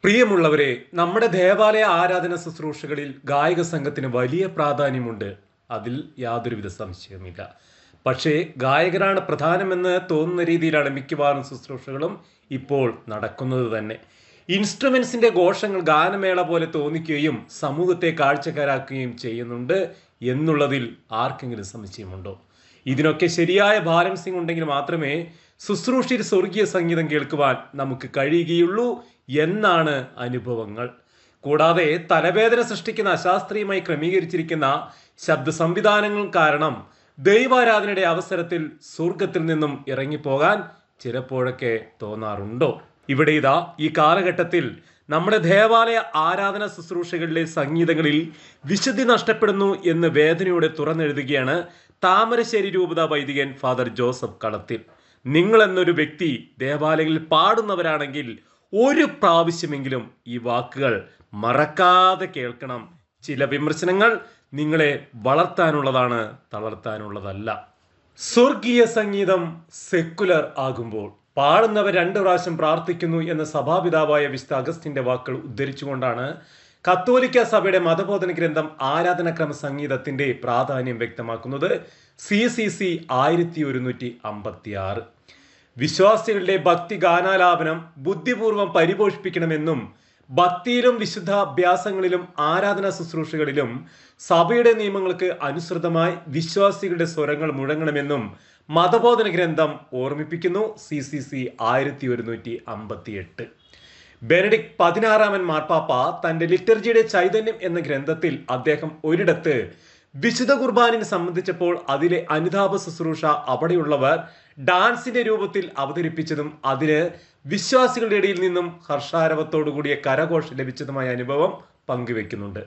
പ്രിയമുള്ളവരെ, നമ്മുടെ ദേവാലയ ആരാധന ശുശ്രൂഷകളിൽ ഗായക സംഘത്തിന് വലിയ പ്രാധാന്യമുണ്ട്. അതിൽ യാതൊരുവിധ സംശയവുമില്ല. പക്ഷേ ഗായകരാണ് പ്രധാനമെന്ന് തോന്നുന്ന രീതിയിലാണ് മിക്കവാറും ശുശ്രൂഷകളും ഇപ്പോൾ നടക്കുന്നത് തന്നെ. ഇൻസ്ട്രുമെന്റ്സിന്റെ ഘോഷങ്ങൾ ഗാനമേള പോലെ തോന്നിക്കുകയും സമൂഹത്തെ കാഴ്ചക്കാരാക്കുകയും ചെയ്യുന്നുണ്ട് എന്നുള്ളതിൽ ആർക്കെങ്കിലും സംശയമുണ്ടോ? ഇതിനൊക്കെ ശരിയായ ബാലൻസിംഗ് ഉണ്ടെങ്കിൽ മാത്രമേ ശുശ്രൂഷയിൽ സ്വർഗീയ സംഗീതം കേൾക്കുവാൻ നമുക്ക് കഴിയുകയുള്ളൂ എന്നാണ് അനുഭവങ്ങൾ. കൂടാതെ തലവേദന സൃഷ്ടിക്കുന്ന അശാസ്ത്രീയമായി ക്രമീകരിച്ചിരിക്കുന്ന ശബ്ദ സംവിധാനങ്ങൾ കാരണം ദൈവാരാധനയുടെ അവസരത്തിൽ സ്വർഗത്തിൽ നിന്നും ഇറങ്ങിപ്പോകാൻ ചിലപ്പോഴൊക്കെ തോന്നാറുണ്ടോ? ഇവിടെ ഇതാ ഈ കാലഘട്ടത്തിൽ നമ്മുടെ ദേവാലയ ആരാധന ശുശ്രൂഷകളിലെ സംഗീതങ്ങളിൽ വിശുദ്ധി നഷ്ടപ്പെടുന്നു എന്ന് വേദനയോടെ തുറന്നെഴുതുകയാണ് താമരശ്ശേരി രൂപത വൈദികൻ ഫാദർ ജോസഫ് കളത്തിൽ. നിങ്ങൾ എന്നൊരു വ്യക്തി ദേവാലയങ്ങളിൽ പാടുന്നവരാണെങ്കിൽ ഒരു പ്രാവശ്യമെങ്കിലും ഈ വാക്കുകൾ മറക്കാതെ കേൾക്കണം. ചില വിമർശനങ്ങൾ നിങ്ങളെ വളർത്താനുള്ളതാണ്, തളർത്താനുള്ളതല്ല. സ്വർഗീയ സംഗീതം സെക്കുലർ ആകുമ്പോൾ പാടുന്നവർ 2 പ്രാവശ്യം പ്രാർത്ഥിക്കുന്നു എന്ന സഭാപിതാവായ വിശുദ്ധ അഗസ്റ്റിന്റെ വാക്കുകൾ ഉദ്ധരിച്ചുകൊണ്ടാണ് കത്തോലിക്ക സഭയുടെ മതബോധന ഗ്രന്ഥം ആരാധനക്രമ സംഗീതത്തിന്റെ പ്രാധാന്യം വ്യക്തമാക്കുന്നത്. CCC 1156 വിശ്വാസികളുടെ ഭക്തി ഗാനാലാപനം ബുദ്ധിപൂർവം പരിപോഷിപ്പിക്കണമെന്നും ഭക്തിയിലും വിശുദ്ധ അഭ്യാസങ്ങളിലും ആരാധനാ ശുശ്രൂഷകളിലും സഭയുടെ നിയമങ്ങൾക്ക് അനുസൃതമായി വിശ്വാസികളുടെ സ്വരങ്ങൾ മുഴങ്ങണമെന്നും മതബോധന ഗ്രന്ഥം ഓർമ്മിപ്പിക്കുന്നു. CCC 1158. ബെനഡിക്ട് 16 മാർപ്പാപ്പ തന്റെ ലിറ്റർജിയുടെ ചൈതന്യം എന്ന ഗ്രന്ഥത്തിൽ അദ്ദേഹം ഒരിടത്ത് വിശുദ്ധ കുർബാനിനെ സംബന്ധിച്ചപ്പോൾ അതിലെ അനുതാപ ശുശ്രൂഷ അവിടെയുള്ളവർ ഡാൻസിന്റെ രൂപത്തിൽ അവതരിപ്പിച്ചതും അതിന് വിശ്വാസികളുടെ ഇടയിൽ നിന്നും ഹർഷാരവത്തോടു കൂടിയ കരഘോഷം ലഭിച്ചതുമായ അനുഭവം പങ്കുവെക്കുന്നുണ്ട്.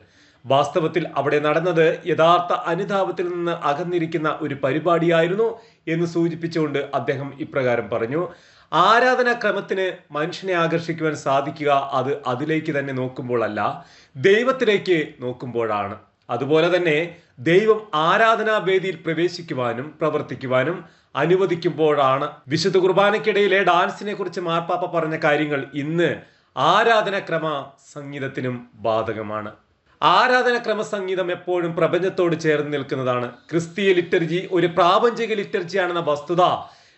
വാസ്തവത്തിൽ അവിടെ നടന്നത് യഥാർത്ഥ അനുതാപത്തിൽ നിന്ന് അകന്നിരിക്കുന്ന ഒരു പരിപാടിയായിരുന്നു എന്ന് സൂചിപ്പിച്ചുകൊണ്ട് അദ്ദേഹം ഇപ്രകാരം പറഞ്ഞു: ആരാധനാക്രമത്തിന് മനുഷ്യനെ ആകർഷിക്കുവാൻ സാധിക്കുക അത് അതിലേക്ക് തന്നെ നോക്കുമ്പോഴല്ല, ദൈവത്തിലേക്ക് നോക്കുമ്പോഴാണ്. അതുപോലെ തന്നെ ദൈവം ആരാധനാവേദിയിൽ പ്രവേശിക്കുവാനും പ്രവർത്തിക്കുവാനും അനുവദിക്കുമ്പോഴാണ്. വിശുദ്ധ കുർബാനയ്ക്കിടയിലെ ഡാൻസിനെ കുറിച്ച് മാർപ്പാപ്പ പറഞ്ഞ കാര്യങ്ങൾ ഇന്ന് ആരാധനാക്രമ സംഗീതത്തിനും ബാധകമാണ്. ആരാധനാക്രമ സംഗീതം എപ്പോഴും പ്രപഞ്ചത്തോട് ചേർന്ന് നിൽക്കുന്നതാണ്. ക്രിസ്തീയ ലിറ്റർജി ഒരു പ്രാപഞ്ചിക ലിറ്റർജിയാണെന്ന വസ്തുത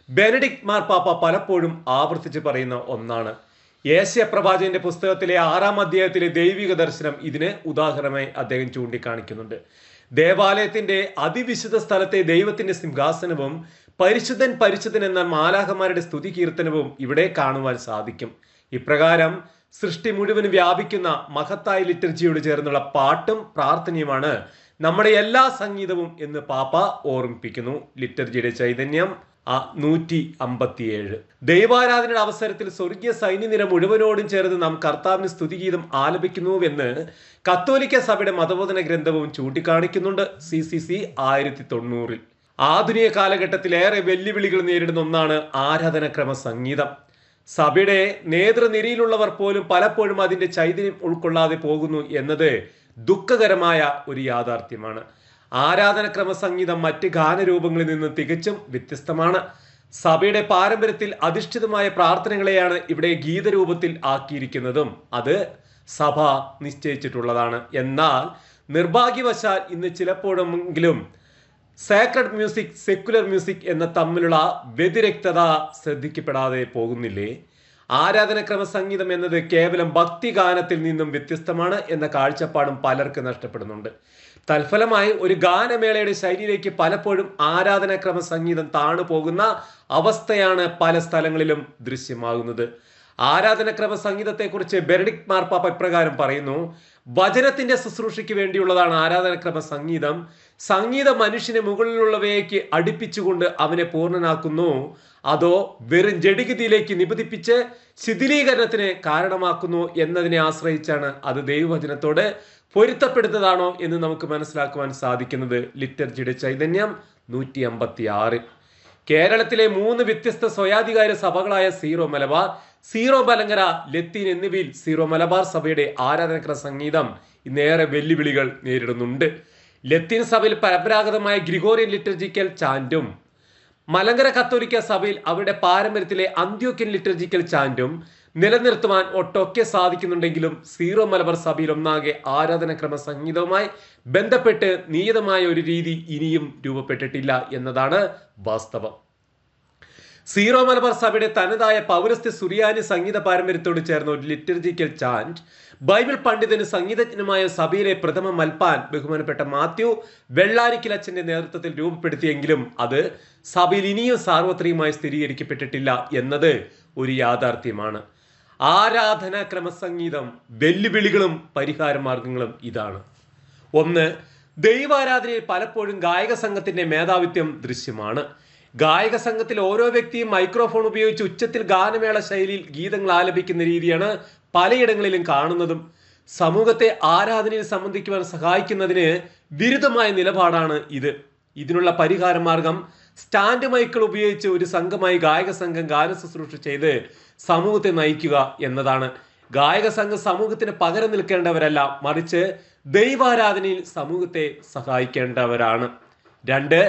ബെനഡിക്ട് മാർപ്പാപ്പ പലപ്പോഴും ആവർത്തിച്ച് പറയുന്ന ഒന്നാണ്. യേശയ്യാ പ്രവാചകന്റെ പുസ്തകത്തിലെ 6-ാം അധ്യായത്തിലെ ദൈവിക ദർശനം ഇതിന് ഉദാഹരണമായി അദ്ദേഹം ചൂണ്ടിക്കാണിക്കുന്നുണ്ട്. ദേവാലയത്തിന്റെ അതിവിശുദ്ധ സ്ഥലത്തെ ദൈവത്തിന്റെ സിംഹാസനവും പരിശുദ്ധൻ പരിശുദ്ധൻ എന്ന മാലാഖമാരുടെ സ്തുതി കീർത്തനവും ഇവിടെ കാണുവാൻ സാധിക്കും. ഇപ്രകാരം സൃഷ്ടി മുഴുവൻ വ്യാപിക്കുന്ന മഹത്തായ ലിറ്റർജിയോട് ചേർന്നുള്ള പാട്ടും പ്രാർത്ഥനയുമാണ് നമ്മുടെ എല്ലാ സംഗീതവും എന്ന് പാപ്പ ഓർമ്മിപ്പിക്കുന്നു. ലിറ്റർജിയുടെ ചൈതന്യം 157. ദൈവാരാധനയുടെ അവസരത്തിൽ സ്വർഗീയ സൈന്യനിര മുഴുവനോടും ചേർന്ന് നാം കർത്താവിന് സ്തുതിഗീതം ആലപിക്കുന്നുവെന്ന് കത്തോലിക്ക സഭയുടെ മതബോധന ഗ്രന്ഥവും ചൂണ്ടിക്കാണിക്കുന്നുണ്ട്. CCC 1090. ആധുനിക കാലഘട്ടത്തിൽ ഏറെ വെല്ലുവിളികൾ നേരിടുന്ന ഒന്നാണ് ആരാധനാക്രമ സംഗീതം. സഭയുടെ നേതൃനിരയിലുള്ളവർ പോലും പലപ്പോഴും അതിന്റെ ചൈതന്യം ഉൾക്കൊള്ളാതെ പോകുന്നു എന്നത് ദുഃഖകരമായ ഒരു യാഥാർത്ഥ്യമാണ്. ആരാധനക്രമ സംഗീതം മറ്റ് ഗാനരൂപങ്ങളിൽ നിന്ന് തികച്ചും വ്യത്യസ്തമാണ്. സഭയുടെ പാരമ്പര്യത്തിൽ അധിഷ്ഠിതമായ പ്രാർത്ഥനകളെയാണ് ഇവിടെ ഗീതരൂപത്തിൽ ആക്കിയിരിക്കുന്നതും അത് സഭ നിശ്ചയിച്ചിട്ടുള്ളതാണ്. എന്നാൽ നിർഭാഗ്യവശാൽ ഇന്ന് ചിലപ്പോഴെങ്കിലും സേക്രഡ് മ്യൂസിക്, സെക്കുലർ മ്യൂസിക് എന്ന തമ്മിലുള്ള വ്യതിരക്തത ശ്രദ്ധിക്കപ്പെടാതെ പോകുന്നില്ലേ? ആരാധനക്രമ സംഗീതം എന്നത് കേവലം ഭക്തിഗാനത്തിൽ നിന്നും വ്യത്യസ്തമാണ് എന്ന കാഴ്ചപ്പാടും പലർക്ക് നഷ്ടപ്പെടുന്നുണ്ട്. തൽഫലമായി ഒരു ഗാനമേളയുടെ ശൈലിയിലേക്ക് പലപ്പോഴും ആരാധനാക്രമ സംഗീതം താണു പോകുന്ന അവസ്ഥയാണ് പല സ്ഥലങ്ങളിലും ദൃശ്യമാകുന്നത്. ആരാധനാക്രമ സംഗീതത്തെക്കുറിച്ച് ബെനഡിക്ട് മാർപ്പാപ്പ ഇപ്രകാരം പറയുന്നു: വചനത്തിന്റെ ശുശ്രൂഷയ്ക്ക് വേണ്ടിയുള്ളതാണ് ആരാധനാക്രമ സംഗീതം. സംഗീതം മനുഷ്യനെ മുകളിലുള്ളവയേക്ക് അടുപ്പിച്ചുകൊണ്ട് അവനെ പൂർണ്ണനാക്കുന്നു, അതോ വെറും ജഡികതയിലേക്ക് നിബന്ധിപ്പിച്ച് ശിഥിലീകരണത്തിന് കാരണമാക്കുന്നു എന്നതിനെ ആശ്രയിച്ചാണ് അത് ദൈവവചനത്തോട് പൊരുത്തപ്പെടുന്നതാണോ എന്ന് നമുക്ക് മനസ്സിലാക്കുവാൻ സാധിക്കുന്നത്. ലിറ്റർജിയുടെ ചൈതന്യം 156. കേരളത്തിലെ 3 വ്യത്യസ്ത സ്വയാധികാര സഭകളായ സീറോ മലബാർ, സീറോ മലങ്കര, ലത്തീൻ എന്നിവയിൽ സീറോ മലബാർ സഭയുടെ ആരാധനക്രമ സംഗീതം ഇന്നേറെ വെല്ലുവിളികൾ നേരിടുന്നുണ്ട്. ലത്തീൻ സഭയിൽ പരമ്പരാഗതമായ ഗ്രിഗോറിയൻ ലിറ്റർജിക്കൽ ചാൻറ്റും മലങ്കര കത്തോലിക്ക സഭയിൽ അവരുടെ പാരമ്പര്യത്തിലെ അന്ത്യോക്യൻ ലിറ്റർജിക്കൽ ചാൻറ്റും നിലനിർത്തുവാൻ ഒട്ടൊക്കെ സാധിക്കുന്നുണ്ടെങ്കിലും സീറോ മലബാർ സഭയിൽ ഒന്നാകെ ആരാധനാക്രമ സംഹിതവുമായി ബന്ധപ്പെട്ട് നിയതമായ ഒരു രീതി ഇനിയും രൂപപ്പെട്ടിട്ടില്ല എന്നതാണ് വാസ്തവം. സീറോ മലബാർ സഭയുടെ തനതായ പൗരസ്ത്യ സുറിയാനി സംഗീത പാരമ്പര്യത്തോട് ചേർന്ന ഒരു ലിറ്റർജിക്കൽ ചാന്റ് ബൈബിൾ പണ്ഡിതന് സംഗീതജ്ഞനുമായ സഭയിലെ പ്രഥമ മൽപ്പാൻ ബഹുമാനപ്പെട്ട മാത്യു വെള്ളാരിക്കൽ അച്ഛന്റെ നേതൃത്വത്തിൽ രൂപപ്പെടുത്തിയെങ്കിലും അത് സഭയിൽ ഇനിയും സാർവത്രികമായി സ്ഥിരീകരിക്കപ്പെട്ടിട്ടില്ല എന്നത് ഒരു യാഥാർത്ഥ്യമാണ്. ആരാധനാ ക്രമസംഗീതം വെല്ലുവിളികളും പരിഹാര മാർഗങ്ങളും ഇതാണ്. ഒന്ന്, ദൈവാരാധനയിൽ പലപ്പോഴും ഗായക സംഘത്തിന്റെ മേധാവിത്വം ദൃശ്യമാണ്. ഗായക സംഘത്തിൽ ഓരോ വ്യക്തിയും മൈക്രോഫോൺ ഉപയോഗിച്ച് ഉച്ചത്തിൽ ഗാനമേള ശൈലിയിൽ ഗീതങ്ങൾ ആലപിക്കുന്ന രീതിയാണ് പലയിടങ്ങളിലും കാണുന്നതും. സമൂഹത്തെ ആരാധനയിൽ സംബന്ധിക്കുവാൻ സഹായിക്കുന്നതിന് വിരുദ്ധമായ നിലപാടാണ് ഇത്. ഇതിനുള്ള പരിഹാര മാർഗം സ്റ്റാൻഡ് മൈക്കുകൾ ഉപയോഗിച്ച് ഒരു സംഘമായി ഗായക സംഘം ഗാന ശുശ്രൂഷ ചെയ്ത് സമൂഹത്തെ നയിക്കുക എന്നതാണ്. ഗായക സംഘം സമൂഹത്തിന് പകരം നിൽക്കേണ്ടവരല്ല, മറിച്ച് ദൈവാരാധനയിൽ സമൂഹത്തെ സഹായിക്കേണ്ടവരാണ്. രണ്ട്,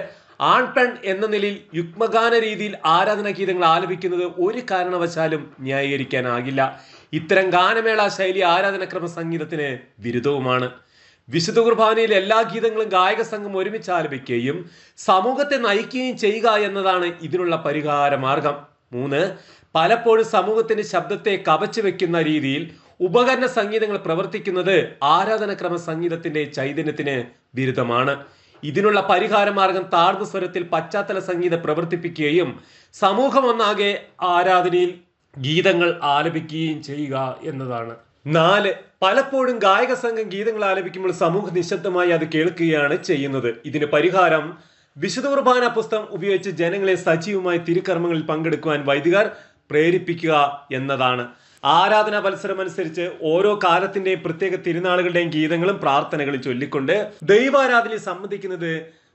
ആൺപെൺ എന്ന നിലയിൽ യുഗ്മഗാന രീതിയിൽ ആരാധനാ ഗീതങ്ങൾ ആലപിക്കുന്നത് ഒരു കാരണവശാലും ന്യായീകരിക്കാനാകില്ല. ഇത്തരം ഗാനമേള ശൈലി ആരാധനാക്രമ സംഗീതത്തിന് വിരുദ്ധവുമാണ്. വിശുദ്ധ കുർബാനയിൽ എല്ലാ ഗീതങ്ങളും ഗായക സംഘം ഒരുമിച്ച് ആലപിക്കുകയും സമൂഹത്തെ നയിക്കുകയും ചെയ്യുക എന്നതാണ് ഇതിനുള്ള പരിഹാര മാർഗം. മൂന്ന്, പലപ്പോഴും സമൂഹത്തിന്റെ ശബ്ദത്തെ കവച്ചു വെക്കുന്ന രീതിയിൽ ഉപകരണ സംഗീതങ്ങൾ പ്രവർത്തിക്കുന്നത് ആരാധനാക്രമ സംഗീതത്തിന്റെ ചൈതന്യത്തിന് വിരുദ്ധമാണ്. ഇതിനുള്ള പരിഹാര മാർഗം താഴ്ന്ന സ്വരത്തിൽ പശ്ചാത്തല സംഗീതം പ്രവർത്തിപ്പിക്കുകയും സമൂഹം ഒന്നാകെ ആരാധനയിൽ ഗീതങ്ങൾ ആലപിക്കുകയും ചെയ്യുക എന്നതാണ്. നാല്, പലപ്പോഴും ഗായക സംഘം ഗീതങ്ങൾ ആലപിക്കുമ്പോൾ സമൂഹം നിശബ്ദമായി അത് കേൾക്കുകയാണ് ചെയ്യുന്നത്. ഇതിന് പരിഹാരം വിശുദ്ധ കുർബാന പുസ്തകം ഉപയോഗിച്ച് ജനങ്ങളെ സജീവമായി തിരുക്കർമ്മങ്ങളിൽ പങ്കെടുക്കുവാൻ വൈദികർ പ്രേരിപ്പിക്കുക എന്നതാണ്. ആരാധനാ മത്സരം അനുസരിച്ച് ഓരോ കാലത്തിന്റെയും പ്രത്യേക തിരുനാളുകളുടെയും ഗീതങ്ങളും പ്രാർത്ഥനകളും ചൊല്ലിക്കൊണ്ട് ദൈവാരാധനയിൽ സംബന്ധിക്കുന്നത്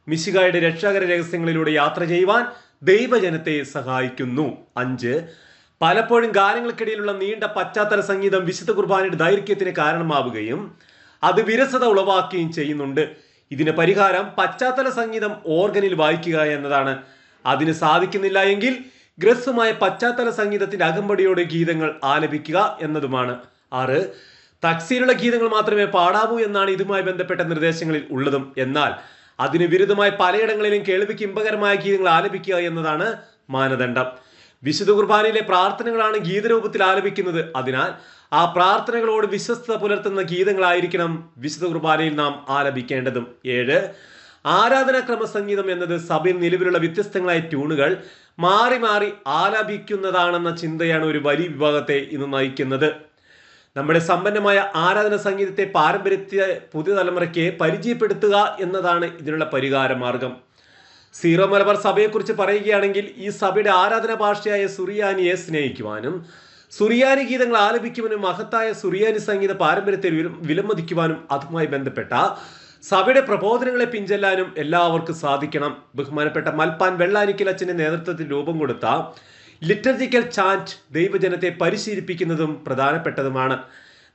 മിശിഹായുടെ രക്ഷാകര രഹസ്യങ്ങളിലൂടെ യാത്ര ചെയ്യുവാൻ ദൈവജനത്തെ സഹായിക്കുന്നു. അഞ്ച്, പലപ്പോഴും ഗാനങ്ങൾക്കിടയിലുള്ള നീണ്ട പശ്ചാത്തല സംഗീതം വിശുദ്ധ കുർബാനയുടെ ദൈർഘ്യത്തിന് കാരണമാവുകയും അത് വിരസത ഉളവാക്കുകയും ചെയ്യുന്നുണ്ട്. ഇതിന് പരിഹാരം പശ്ചാത്തല സംഗീതം ഓർഗനിൽ വായിക്കുക എന്നതാണ്. അതിന് സാധിക്കുന്നില്ല എങ്കിൽ ഗ്രസ്സുമായ പശ്ചാത്തല സംഗീതത്തിന്റെ അകമ്പടിയോടെ ഗീതങ്ങൾ ആലപിക്കുക എന്നതുമാണ്. ആറ്, തക്സീലുള്ള ഗീതങ്ങൾ മാത്രമേ പാടാവൂ എന്നാണ് ഇതുമായി ബന്ധപ്പെട്ട നിർദ്ദേശങ്ങളിൽ ഉള്ളതും. എന്നാൽ അതിന് വിരുദ്ധമായി പലയിടങ്ങളിലും കേൾവിക്ക് ഇമ്പകരമായ ഗീതങ്ങൾ ആലപിക്കുക എന്നതാണ് മാനദണ്ഡം. വിശുദ്ധ കുർബാനയിലെ പ്രാർത്ഥനകളാണ് ഗീതരൂപത്തിൽ ആലപിക്കുന്നത്. അതിനാൽ ആ പ്രാർത്ഥനകളോട് വിശ്വസ്തത പുലർത്തുന്ന ഗീതങ്ങളായിരിക്കണം വിശുദ്ധ കുർബാനയിൽ നാം ആലപിക്കേണ്ടതും. ഏഴ്, ആരാധനാക്രമ സംഗീതം എന്നത് സഭയിൽ നിലവിലുള്ള വ്യത്യസ്തങ്ങളായ ട്യൂണുകൾ മാറി മാറി ആലപിക്കുന്നതാണെന്ന ചിന്തയാണ് ഒരു വലിയ വിഭാഗത്തെ ഇന്ന് നയിക്കുന്നത്. നമ്മുടെ സമ്പന്നമായ ആരാധന സംഗീതത്തെ പാരമ്പര്യത്തെ പുതിയ തലമുറയ്ക്ക് പരിചയപ്പെടുത്തുക എന്നതാണ് ഇതിനുള്ള പരിഹാര മാർഗം. സീറോ മലബാർ സഭയെക്കുറിച്ച് പറയുകയാണെങ്കിൽ ഈ സഭയുടെ ആരാധന ഭാഷയായ സുറിയാനിയെ സ്നേഹിക്കുവാനും സുറിയാനി ഗീതങ്ങൾ ആലപിക്കുവാനും മഹത്തായ സുറിയാനി സംഗീത പാരമ്പര്യത്തെ വിലമതിക്കുവാനും അതുമായി ബന്ധപ്പെട്ട സഭയുടെ പ്രബോധനങ്ങളെ പിൻചെല്ലാനും എല്ലാവർക്കും സാധിക്കണം. ബഹുമാനപ്പെട്ട മൽപ്പാൻ വെള്ളാരിക്കൽ അച്ഛന്റെ നേതൃത്വത്തിൽ രൂപം കൊടുത്ത ലിറ്റർജിക്കൽ ചാന്റ് ദൈവജനത്തെ പരിശീലിപ്പിക്കുന്നതും പ്രധാനപ്പെട്ടതുമാണ്.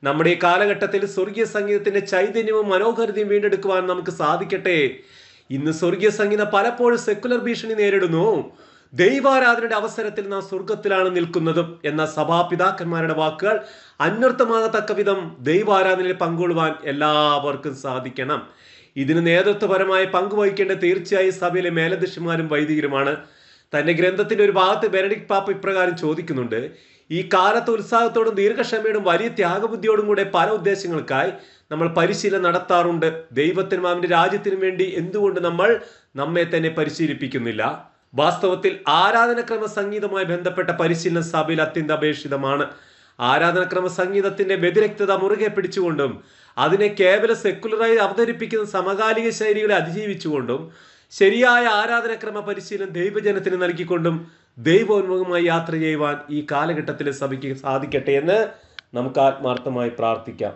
നമ്മുടെ ഈ കാലഘട്ടത്തിൽ സ്വർഗീയ സംഗീതത്തിന്റെ ചൈതന്യവും മനോഹാരിതയും വീണ്ടെടുക്കുവാൻ നമുക്ക് സാധിക്കട്ടെ. ഇന്ന് സ്വർഗീയ സംഗീതം പലപ്പോഴും സെക്കുലർ ഭീഷണി നേരിടുന്നു. ദൈവാരാധനയുടെ അവസരത്തിൽ നാം സ്വർഗത്തിലാണ് നിൽക്കുന്നതും എന്ന സഭാപിതാക്കന്മാരുടെ വാക്കുകൾ അന്വർത്ഥമാകത്തക്ക വിധം ദൈവാരാധനയിൽ പങ്കുകൊള്ളുവാൻ എല്ലാവർക്കും സാധിക്കണം. ഇതിന് നേതൃത്വപരമായി പങ്കുവഹിക്കേണ്ട തീർച്ചയായും സഭയിലെ മേലധ്യക്ഷന്മാരും വൈദികരുമാണ്. തന്റെ ഗ്രന്ഥത്തിന്റെ ഒരു ഭാഗത്ത് ബെനഡിക്ട് പാപ്പ ഇപ്രകാരം ചോദിക്കുന്നുണ്ട്: ഈ കാലത്ത് ഉത്സാഹത്തോടും ദീർഘക്ഷമയോടും വലിയ ത്യാഗബുദ്ധിയോടും കൂടെ പല ഉദ്ദേശങ്ങൾക്കായി നമ്മൾ പരിശീലനം നടത്താറുണ്ട്. ദൈവത്തിനും അവന്റെ രാജ്യത്തിനും വേണ്ടി എന്തുകൊണ്ട് നമ്മൾ നമ്മെ തന്നെ പരിശീലിപ്പിക്കുന്നില്ല? വാസ്തവത്തിൽ ആരാധനക്രമ സംഗീതവുമായി ബന്ധപ്പെട്ട പരിശീലനം സഭയിൽ അത്യന്താപേക്ഷിതമാണ്. ആരാധനക്രമ സംഗീതത്തിന്റെ വ്യതിരക്തത മുറുകെ പിടിച്ചുകൊണ്ടും അതിനെ കേവല സെക്കുലറായി അവതരിപ്പിക്കുന്ന സമകാലിക ശൈലികളെ അതിജീവിച്ചുകൊണ്ടും ശരിയായ ആരാധനക്രമ പരിശീലനം ദൈവജനത്തിന് നൽകിക്കൊണ്ടും ദൈവോന്മുഖമായി യാത്ര ചെയ്യുവാൻ ഈ കാലഘട്ടത്തിലെ സഭയ്ക്ക് സാധിക്കട്ടെ എന്ന് നമുക്ക് ആത്മാർത്ഥമായി പ്രാർത്ഥിക്കാം.